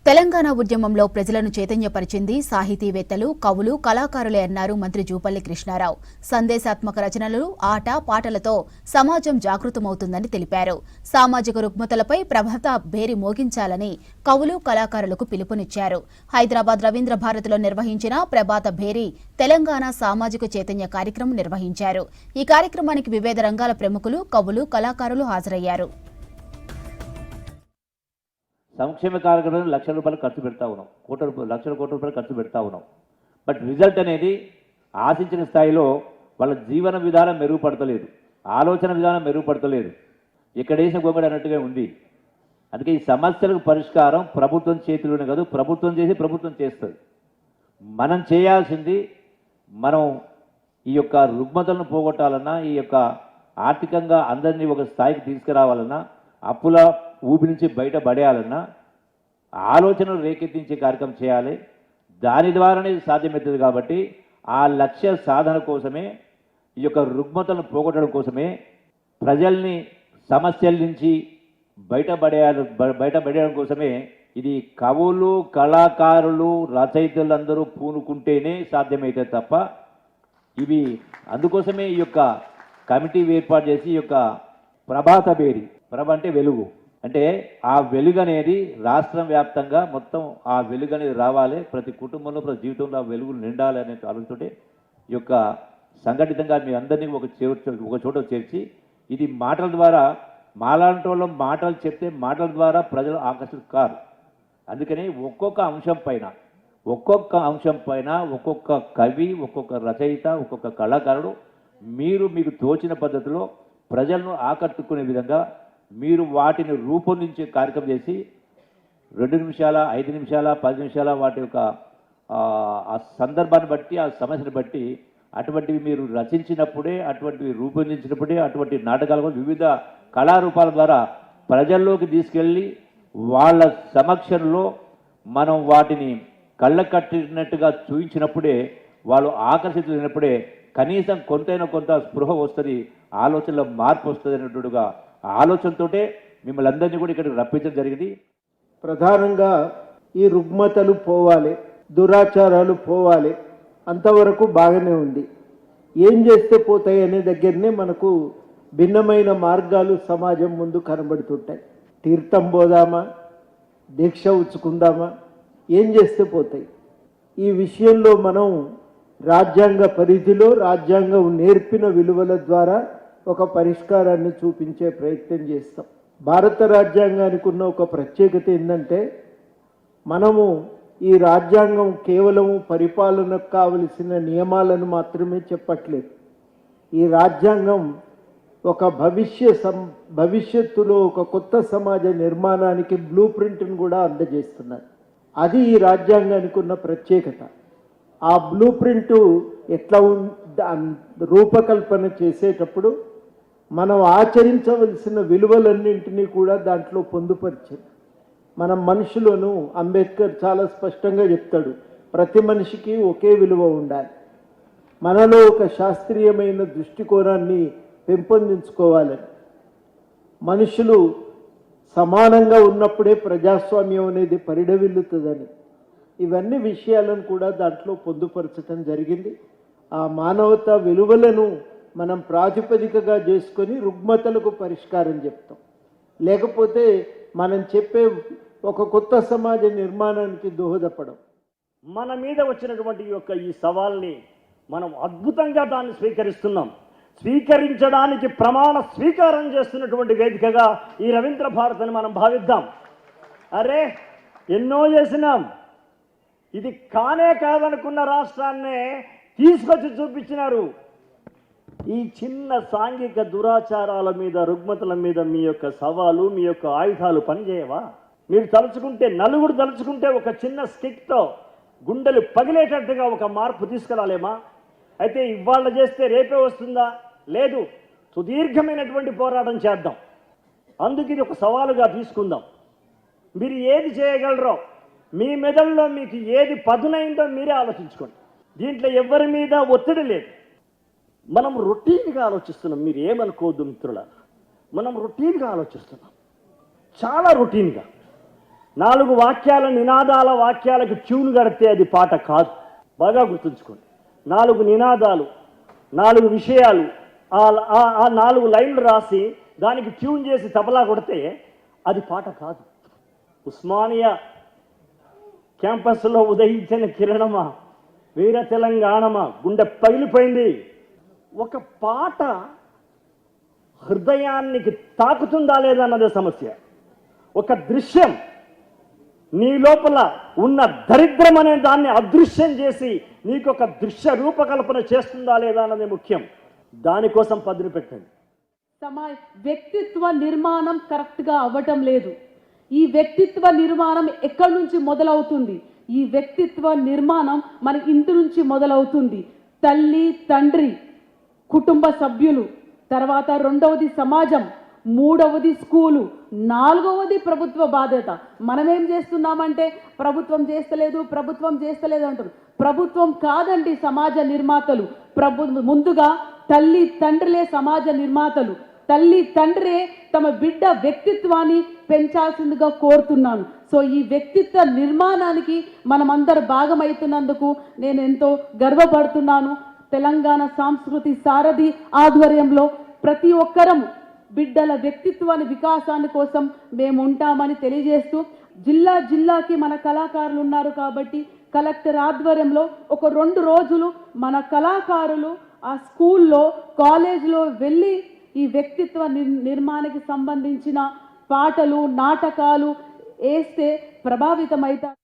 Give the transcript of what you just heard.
తెలంగాణ ఉద్యమంలో ప్రజలను చైతన్యపరిచింది సాహితీవేత్తలు, కవులు, కళాకారులే అన్నారు మంత్రి జూపల్లి కృష్ణారావు. సందేశాత్మక రచనలు, ఆట పాటలతో సమాజం జాగృతమవుతుందని తెలిపారు. సామాజిక రుగ్మతలపై ప్రభాత భేరి మోగించాలని కవులు, కళాకారులకు పిలుపునిచ్చారు. హైదరాబాద్ రవీంద్ర భారతిలో నిర్వహించిన ప్రభాత భేరి తెలంగాణ సామాజిక చైతన్య కార్యక్రమం నిర్వహించారు. ఈ కార్యక్రమానికి వివిధ రంగాల ప్రముఖులు, కవులు, కళాకారులు హాజరయ్యారు. సంక్షేమ కార్యక్రమం లక్షల రూపాయలు ఖర్చు పెడతా ఉన్నాం, లక్షల కోట్ల రూపాయలు ఖర్చు పెడతా ఉన్నాం. బట్ రిజల్ట్ అనేది ఆశించిన స్థాయిలో వాళ్ళ జీవన విధానం మెరుగుపడతలేదు, ఆలోచన విధానం మెరుగుపడతలేదు, ఎక్కడేసిన గొంగడి అన్నట్టుగా ఉంది. అందుకే ఈ సమస్యలకు పరిష్కారం ప్రభుత్వం చేతిలోనే కాదు, ప్రభుత్వం చేసి ప్రభుత్వం చేస్తుంది. మనం చేయాల్సింది, మనం ఈ యొక్క రుగ్మతలను పోగొట్టాలన్నా, ఈ యొక్క ఆర్థికంగా అందరినీ ఒక స్థాయికి తీసుకురావాలన్నా, అప్పుల ఊపి నుంచి బయటపడేయాలన్నా ఆలోచనలు రేకెత్తించే కార్యక్రమం చేయాలి. దాని ద్వారానే సాధ్యమవుతుంది. కాబట్టి ఆ లక్ష్య సాధన కోసమే, ఈ యొక్క రుగ్మతలను పోగొట్టడం కోసమే, ప్రజల్ని సమస్యల నుంచి బయటపడేయడం కోసమే ఇది కవులు, కళాకారులు, రచయితలందరూ పూనుకుంటేనే సాధ్యమవుతుంది తప్ప ఇవి అందుకోసమే ఈ యొక్క కమిటీ ఏర్పాటు చేసి ఈ యొక్క ప్రభాత భేరి, ప్రభ అంటే వెలుగు, అంటే ఆ వెలుగు అనేది రాష్ట్రం వ్యాప్తంగా మొత్తం ఆ వెలుగు అనేది రావాలి, ప్రతి కుటుంబంలో ప్రతి జీవితంలో ఆ వెలుగులు నిండాలి అనే ఆలోచనతోటి ఈ యొక్క సంఘటితంగా మీ అందరినీ ఒక చోట చేర్చి, ఇది మాటల ద్వారా మాలాంటి వాళ్ళు మాటలు చెప్తే మాటల ద్వారా ప్రజలు ఆకర్షితులు కారు. అందుకని ఒక్కొక్క అంశం పైన ఒక్కొక్క కవి, ఒక్కొక్క రచయిత, ఒక్కొక్క కళాకారుడు మీకు తోచిన పద్ధతిలో ప్రజలను ఆకట్టుకునే విధంగా మీరు వాటిని రూపొందించే కార్యక్రమం చేసి 2 నిమిషాల, 5 నిమిషాల, 10 నిమిషాల వాటి యొక్క ఆ సందర్భాన్ని బట్టి, ఆ సమస్యను బట్టి అటువంటివి మీరు రచించినప్పుడే, అటువంటివి రూపొందించినప్పుడే అటువంటి నాటకాలు వివిధ కళారూపాల ద్వారా ప్రజల్లోకి తీసుకెళ్ళి వాళ్ళ సమక్షంలో మనం వాటిని కళ్ళ కట్టినట్టుగా చూపించినప్పుడే, వాళ్ళు ఆకర్షితులైనప్పుడే కనీసం కొంత స్పృహ వస్తుంది, ఆలోచనలో మార్పు వస్తుంది అన్నట్టుగా ఆలోచనతోటే మిమ్మల్ని అందరినీ కూడా ఇక్కడికి రప్పించడం జరిగింది. ప్రధానంగా ఈ రుగ్మతలు పోవాలి, దురాచారాలు పోవాలి, అంతవరకు బాగానే ఉంది. ఏం చేస్తే పోతాయి అనే దగ్గరనే మనకు భిన్నమైన మార్గాలు సమాజం ముందు కనబడుతుంటాయి. తీర్థం పోదామా, దీక్ష ఉచ్చుకుందామా, ఏం చేస్తే పోతాయి? ఈ విషయంలో మనం రాజ్యాంగ పరిధిలో రాజ్యాంగం నేర్పిన విలువల ద్వారా ఒక పరిష్కారాన్ని చూపించే ప్రయత్నం చేస్తాం. భారత రాజ్యాంగానికి ఉన్న ఒక ప్రత్యేకత ఏంటంటే, మనము ఈ రాజ్యాంగం కేవలం పరిపాలనకు కావలసిన నియమాలను మాత్రమే చెప్పట్లేదు. ఈ రాజ్యాంగం ఒక భవిష్యత్తులో ఒక కొత్త సమాజ నిర్మాణానికి బ్లూ ప్రింట్ను కూడా అందజేస్తున్నారు. అది ఈ రాజ్యాంగానికి ఉన్న ప్రత్యేకత. ఆ బ్లూ ప్రింట్ ఎట్లా రూపకల్పన చేసేటప్పుడు మనం ఆచరించవలసిన విలువలన్నింటినీ కూడా దాంట్లో పొందుపరిచారు. మనం మనుషులను, అంబేద్కర్ చాలా స్పష్టంగా చెప్తాడు, ప్రతి మనిషికి ఒకే విలువ ఉండాలి. మనలో ఒక శాస్త్రీయమైన దృష్టికోణాన్ని పెంపొందించుకోవాలని, మనుషులు సమానంగా ఉన్నప్పుడే ప్రజాస్వామ్యం అనేది పరిడవిల్లుతుందని, ఇవన్నీ విషయాలను కూడా దాంట్లో పొందుపరచడం జరిగింది. ఆ మానవతా విలువలను మనం ప్రాతిపదికగా చేసుకొని రుగ్మతలకు పరిష్కారం చెప్తాం. లేకపోతే మనం చెప్పే ఒక కొత్త సమాజ నిర్మాణానికి దోహదపడం. మన మీద వచ్చినటువంటి ఈ సవాల్ని మనం అద్భుతంగా దాన్ని స్వీకరిస్తున్నాం. స్వీకరించడానికి ప్రమాణ స్వీకారం చేస్తున్నటువంటి వేదికగా ఈ రవీంద్ర భారతిని మనం భావిద్దాం. అరే, ఎన్నో చేసినాం, ఇది కానే కాదనుకున్న రాష్ట్రాన్నే తీసుకొచ్చి చూపించినారు. ఈ చిన్న సాంఘిక దురాచారాల మీద, రుగ్మతల మీద మీ యొక్క సవాలు, మీ యొక్క ఆయుధాలు పనిచేయవా? మీరు తలుచుకుంటే, నలుగురు తలుచుకుంటే ఒక చిన్న స్టిక్తో గుండెలు పగిలేటట్టుగా ఒక మార్పు తీసుకురాలేమా? అయితే ఇవాళ చేస్తే రేపే వస్తుందా? లేదు, సుదీర్ఘమైనటువంటి పోరాటం చేద్దాం. అందుకు ఇది ఒక సవాలుగా తీసుకుందాం. మీరు ఏది చేయగలరో, మీ మెదడులో మీకు ఏది పదునైందో మీరే ఆలోచించుకోండి. దీంట్లో ఎవరి మీద ఒత్తిడి లేదు. మనం రొటీన్గా ఆలోచిస్తున్నాం. మీరు ఏమనుకోవద్దు మిత్రుల, మనం రొటీన్గా ఆలోచిస్తున్నాం, చాలా రొటీన్గా. 4 వాక్యాల నినాదాల వాక్యాలకు ట్యూన్ కడితే అది పాట కాదు. బాగా గుర్తుంచుకోండి. 4 నినాదాలు, 4 విషయాలు, ఆ 4 లైన్లు రాసి దానికి ట్యూన్ చేసి తబలా కొడితే అది పాట కాదు. ఉస్మానియా క్యాంపస్లో ఉదయించిన కిరణమా, వీర తెలంగాణమా, గుండె పగిలిపోయింది. ఒక పాట హృదయానికి తాకుతుందా లేదా అన్నదే సమస్య. ఒక దృశ్యం నీ లోపల ఉన్న దరిద్రం అనే దాన్ని అదృశ్యం చేసి నీకు ఒక దృశ్య రూపకల్పన చేస్తుందా లేదా అన్నది ముఖ్యం. దానికోసం పదును పెట్టండి. వ్యక్తిత్వ నిర్మాణం కరెక్ట్గా అవ్వటం లేదు. ఈ వ్యక్తిత్వ నిర్మాణం ఎక్కడి నుంచి మొదలవుతుంది? ఈ వ్యక్తిత్వ నిర్మాణం మన ఇంటి నుంచి మొదలవుతుంది. తల్లి, తండ్రి, కుటుంబ సభ్యులు, తర్వాత 2వది సమాజం, 3వది స్కూలు, 4వది ప్రభుత్వ బాధ్యత. మనమేం చేస్తున్నామంటే ప్రభుత్వం చేస్తలేదు అంటారు. ప్రభుత్వం కాదండి సమాజ నిర్మాతలు. ముందుగా తల్లి తండ్రులే సమాజ నిర్మాతలు. తల్లి తండ్రే తమ బిడ్డ వ్యక్తిత్వాన్ని పెంచాల్సిందిగా కోరుతున్నాను. సో ఈ వ్యక్తిత్వ నిర్మాణానికి మనమందరు భాగమవుతున్నందుకు నేను ఎంతో గర్వపడుతున్నాను. తెలంగాణ సంస్కృతి సారథి ఆధ్వర్యంలో ప్రతి ఒక్కరం బిడ్డల వ్యక్తిత్వాన్ని వికాసాన్ని కోసం మేము ఉంటామని తెలియజేస్తూ, జిల్లాకి మన కళాకారులు ఉన్నారు కాబట్టి కలెక్టర్ ఆధ్వర్యంలో ఒక 2 రోజులు మన కళాకారులు ఆ స్కూల్లో, కాలేజ్లో వెళ్ళి ఈ వ్యక్తిత్వ నిర్మాణానికి సంబంధించిన పాటలు, నాటకాలు వేస్తే ప్రభావితమవుతారు.